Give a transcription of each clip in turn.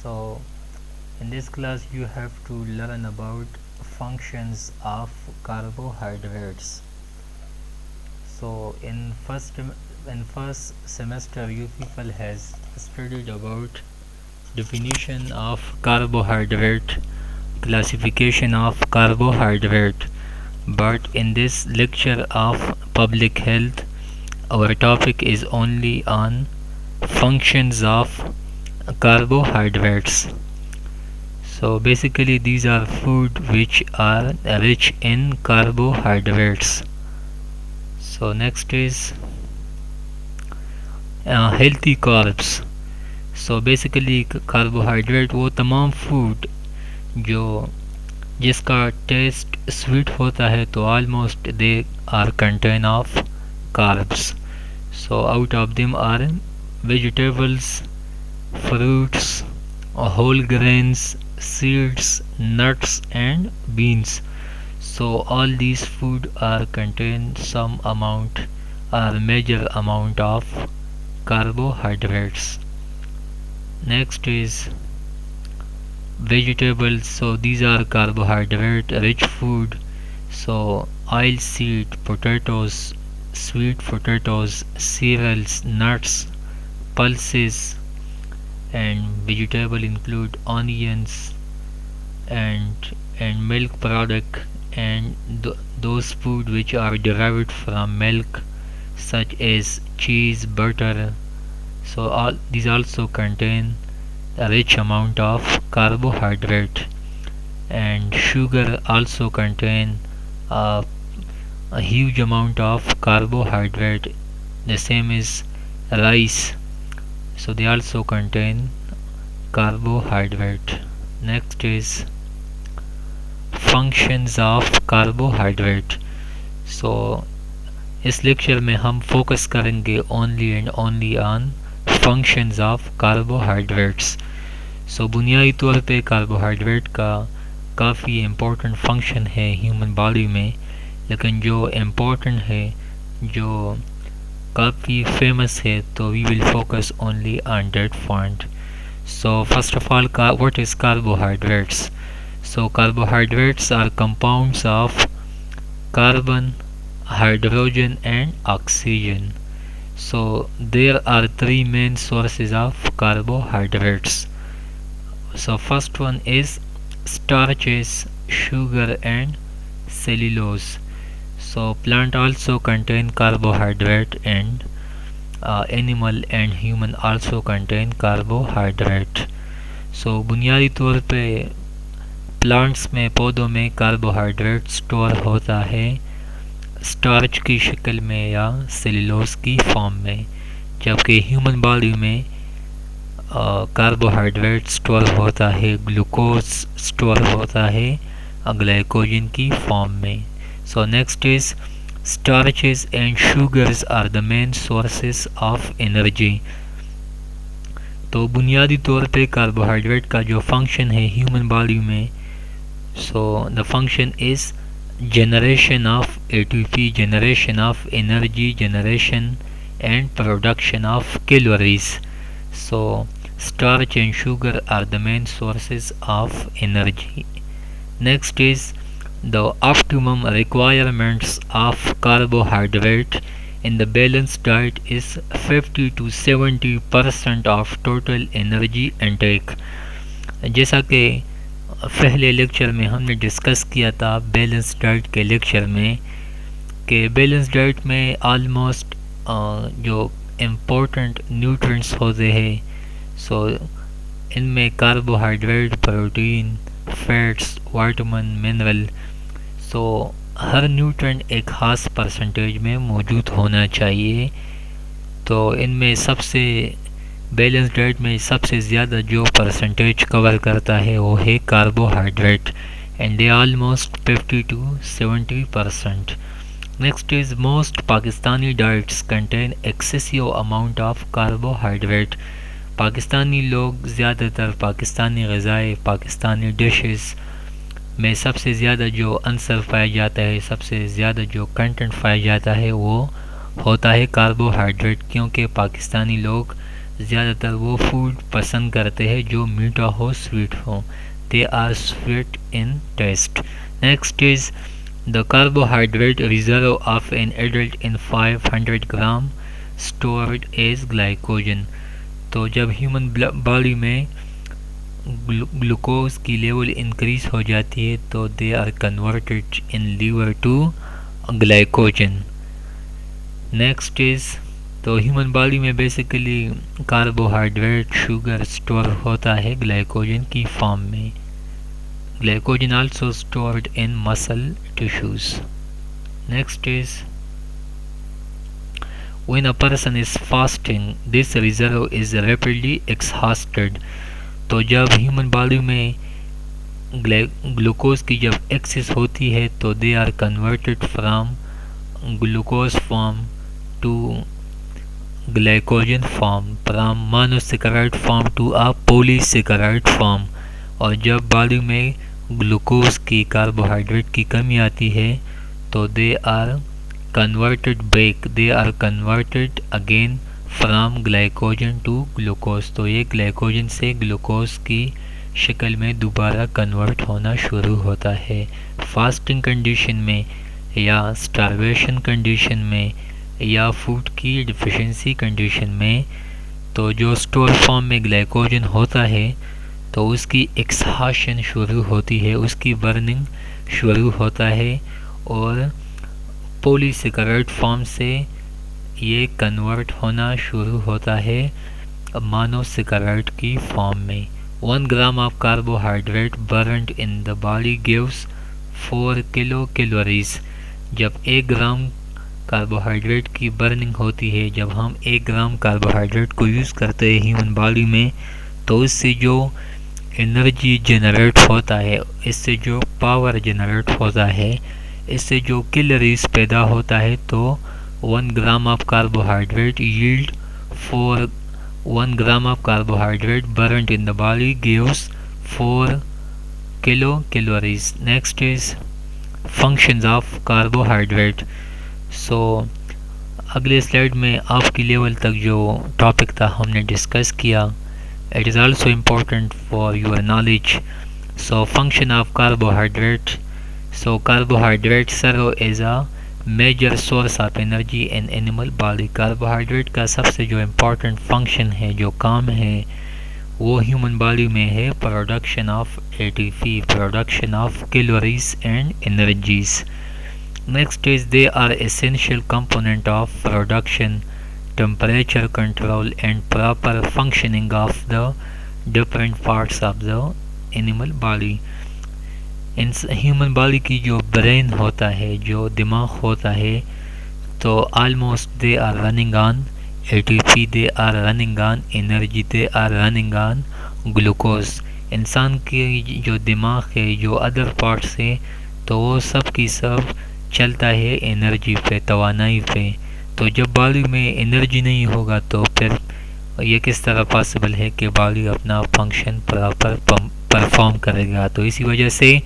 So in this class you have to learn about functions of carbohydrates. So in first semester you people has studied about definition of carbohydrate, classification of carbohydrate, but in this lecture of public health our topic is only on functions of carbohydrates. So basically these are food which are rich in carbohydrates. So next is healthy carbs. So basically carbohydrate वो तमाम food जो जिसका test sweet होता है तो almost they are content of carbs. So out of them are vegetables, fruits, whole grains, seeds, nuts and beans. So all these food are contain some amount or major amount of carbohydrates. Next is vegetables. So these are carbohydrate rich food. So oilseed potatoes, sweet potatoes, cereals, nuts, pulses, and vegetable include onions and milk product and those food which are derived from milk such as cheese, butter. So all these also contain a rich amount of carbohydrate, and sugar also contain a, a huge amount of carbohydrate. The same is rice. So they also contain carbohydrate. Next is functions of carbohydrate. So इस lecture में हम focus करेंगे only and only on functions of carbohydrates. So बुनियादी तौर पे carbohydrate का काफ़ी important function है ह्यूमन बॉडी में, लेकिन जो इम्पोर्टेंट है जो काफ़ी फेमस है तो we will focus only on that point. So first of all what is carbohydrates? So carbohydrates are compounds of carbon, hydrogen and oxygen. So there are three main sources of carbohydrates. So first one is starches, sugar and cellulose. So plant also contain carbohydrate and animal and human also contain carbohydrate. So बुनियादी तौर पे plants में पौधों में carbohydrate store होता है starch की शक्ल में या सेलुलोज की फॉर्म में, जबकि ह्यूमन बॉडी में कार्बोहाइड्रेट स्टोर होता है ग्लूकोज स्टोर होता है ग्लाइकोजन की फॉर्म में. So next is starches and sugars are the main sources of energy. तो बुनियादी तौर पे कार्बोहाइड्रेट का जो फंक्शन है ह्यूमन बॉडी में, so the function is generation of ATP, generation of energy, generation and production of calories. So starch and sugar are the main sources of energy. Next is the optimum requirements of carbohydrate in the balanced diet is 50 to 70% of total energy intake. जैसा कि पहले lecture में हमने discuss किया था balance diet के lecture में कि बैलेंस डाइट में ऑलमोस्ट जो इम्पोर्टेंट न्यूट्रिएंट्स होते हैं सो इनमें carbohydrate, protein, fats, vitamin, mineral, so हर न्यूट्रिएंट एक ख़ास परसेंटेज में मौजूद होना चाहिए. तो इनमें सबसे बैलेंस डाइट में सबसे ज़्यादा जो परसेंटेज कवर करता है वो है carbohydrate and they almost 50 to 70%. Next is most Pakistani diets contain excessive amount of carbohydrate. Pakistani लोग ज़्यादातर पाकिस्तानी ग़िज़ाएँ, पाकिस्तानी डिशेस में सबसे ज़्यादा जो अंसर पाया जाता है, सबसे ज़्यादा जो कंटेंट पाया जाता है वो होता है कार्बोहाइड्रेट, क्योंकि पाकिस्तानी लोग ज़्यादातर वो फूड पसंद करते हैं जो मीठा हो, स्वीट हो. They are sweet in taste. Next is the carbohydrate reserve of an adult in 500 gram stored as glycogen. तो जब ह्यूमन बॉडी में ग्लूकोज की लेवल इंक्रीज हो जाती है तो they are converted in liver to glycogen. Next is तो human body में बेसिकली कार्बोहाइड्रेट शुगर स्टोर होता है ग्लाइकोजन की फॉर्म में. Glycogen also stored in muscle tissues. Next is when a person is fasting this reserve is rapidly exhausted. तो जब human body में glucose की जब एक्सेस होती है तो they are converted from glucose form to glycogen form, from monosaccharide form to a polysaccharide form. और जब बॉडी में ग्लूकोज की कार्बोहाइड्रेट की कमी आती है तो they are converted again from glycogen to glucose. तो ये ग्लाइकोजन से ग्लूकोज की शक्ल में दोबारा कन्वर्ट होना शुरू होता है. फास्टिंग कंडीशन में या स्टारवेशन कंडीशन में या फूड की डिफिशिएंसी कंडीशन में तो जो स्टोर फॉर्म में ग्लाइकोजन होता है तो उसकी एक्सहाशन शुरू होती है, उसकी बर्निंग शुरू होता है और पॉलीसेकेराइड फॉर्म से ये कन्वर्ट होना शुरू होता है मोनोसेकेराइड की फॉर्म में. 1 gram of carbohydrate burned in the body gives 4 kilo calories. जब 1 ग्राम कार्बोहाइड्रेट की बर्निंग होती है, जब हम 1 ग्राम कार्बोहाइड्रेट को यूज़ करते हैं ह्यूमन बॉडी में तो उससे जो एनर्जी जनरेट होता है, इससे जो पावर जनरेट होता है, इससे जो कैलोरीज पैदा होता है तो 1 gram of carbohydrate yield 1 gram of carbohydrate burned in the body gives 4 kilo calories. Next is functions of carbohydrate. So अगले स्लाइड में आपकी लेवल तक जो टॉपिक था हमने डिस्कस किया. It is also important for your knowledge. So function of carbohydrate. So carbohydrates serve as a major source of energy in animal body. Carbohydrate का सबसे जो इम्पोर्टेंट फंक्शन है, जो काम है, वो ह्यूमन बॉडी में है production of ATP, production of calories and energies. Next is they are essential component of production, temperature control and proper functioning of the different parts of the animal body. In human body की जो brain होता है, जो दिमाग होता है, तो almost they are running on ATP, they are running on energy, they are running on glucose. इंसान की जो दिमाग है, जो अदर पार्ट्स है, तो वो सब की सब चलता है एनर्जी पे, तवानाई पे. तो जब बॉडी में एनर्जी नहीं होगा तो फिर ये किस तरह पॉसिबल है कि बॉडी अपना फंक्शन प्रॉपर परफॉर्म करेगा. तो इसी वजह से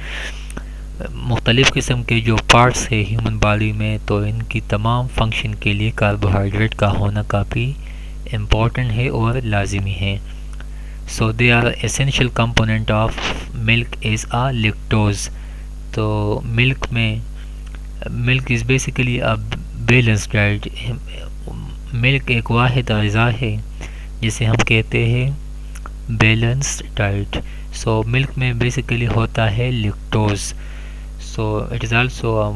मुख्तलिफ़ किस्म के जो पार्ट्स है ह्यूमन बॉडी में, तो इनकी तमाम फंक्शन के लिए कार्बोहाइड्रेट का होना काफ़ी इम्पोर्टेंट है और लाजिमी है. So they are essential component of milk is a lactose. तो milk is basically a balance diet. Milk एक वाहिद ग़िज़ा है जिसे हम कहते हैं बैलेंस डाइट. सो मिल्क में बेसिकली होता है lactose. So it is also a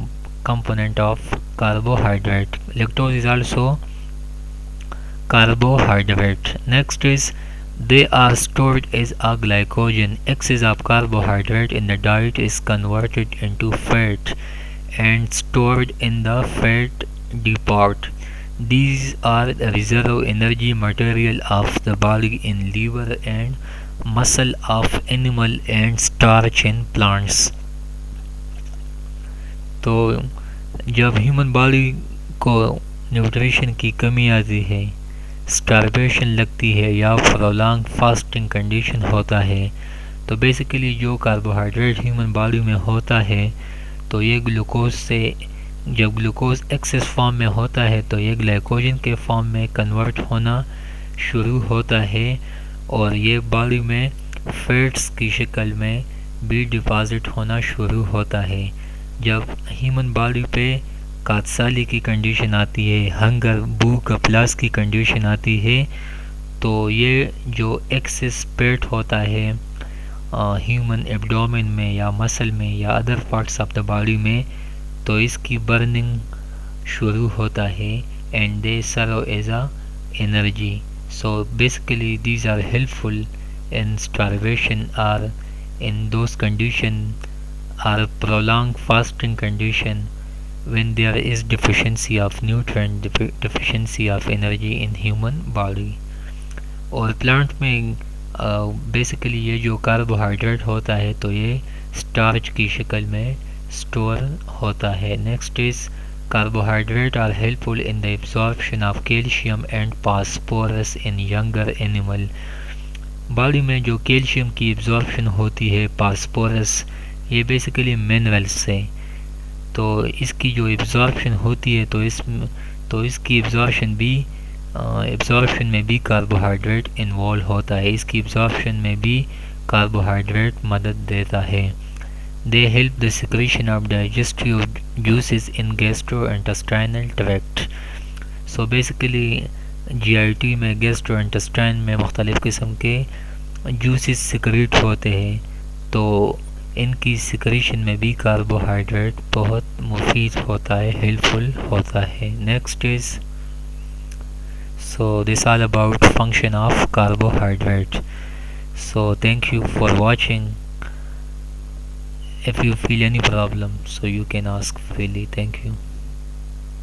component of carbohydrate. Lactose is also carbohydrate. Next is they are stored as a glycogen. Excess of carbohydrate in the diet is converted into fat and stored in the fat depot. These are the reserve energy material of the body in liver and muscle of animal and starch in plants. तो जब human body को nutrition की कमी आती है, starvation लगती है या प्रोलॉन्ग फास्टिंग कंडीशन होता है, तो बेसिकली जो कार्बोहाइड्रेट ह्यूमन बॉडी में होता है तो ये ग्लूकोज से, जब ग्लूकोज एक्सेस फॉर्म में होता है तो ये ग्लाइकोजन के फॉर्म में कन्वर्ट होना शुरू होता है और ये बॉडी में फैट्स की शक्ल में भी डिपॉजिट होना शुरू होता है। जब ह्यूमन बॉडी पे कातसाली की कंडीशन आती है, हंगर भूख प्लस की कंडीशन आती है, तो ये जो एक्सेस पेट होता है ह्यूमन एब्डोमेन में या मसल में या other parts of the body में, तो इसकी बर्निंग शुरू होता है and they serve as a energy. So basically these are helpful in starvation or in those condition or prolonged fasting condition when there is deficiency of nutrient, deficiency of energy in human body। और plant में basically ये जो carbohydrate होता है तो ये starch की शक्ल में स्टोर होता है। Next is carbohydrate are helpful in the absorption of calcium and phosphorus in younger animal. Body में जो कैल्शियम की एब्जॉर्प्शन होती है, फास्फोरस, ये बेसिकली मिनरल्स है, तो इसकी जो एब्जॉर्प्शन होती है तो इसकी एब्जॉर्प्शन में भी कार्बोहाइड्रेट इन्वॉल्व होता है। इसकी एब्जॉर्प्शन में भी कार्बोहाइड्रेट मदद देता है। They help the secretion of digestive juices in gastrointestinal tract. So basically GIT में गैस्ट्रोइंटेस्टाइन में मुख्तलिफ़ किस्म के जूसेस सिक्रीट होते हैं, तो इनकी सिक्रीशन में भी कार्बोहाइड्रेट बहुत मुफीद होता है, हेल्पफुल होता है। Next is so this all about function of carbohydrate। so thank you for watching। if you feel any problem so you can ask freely। thank you।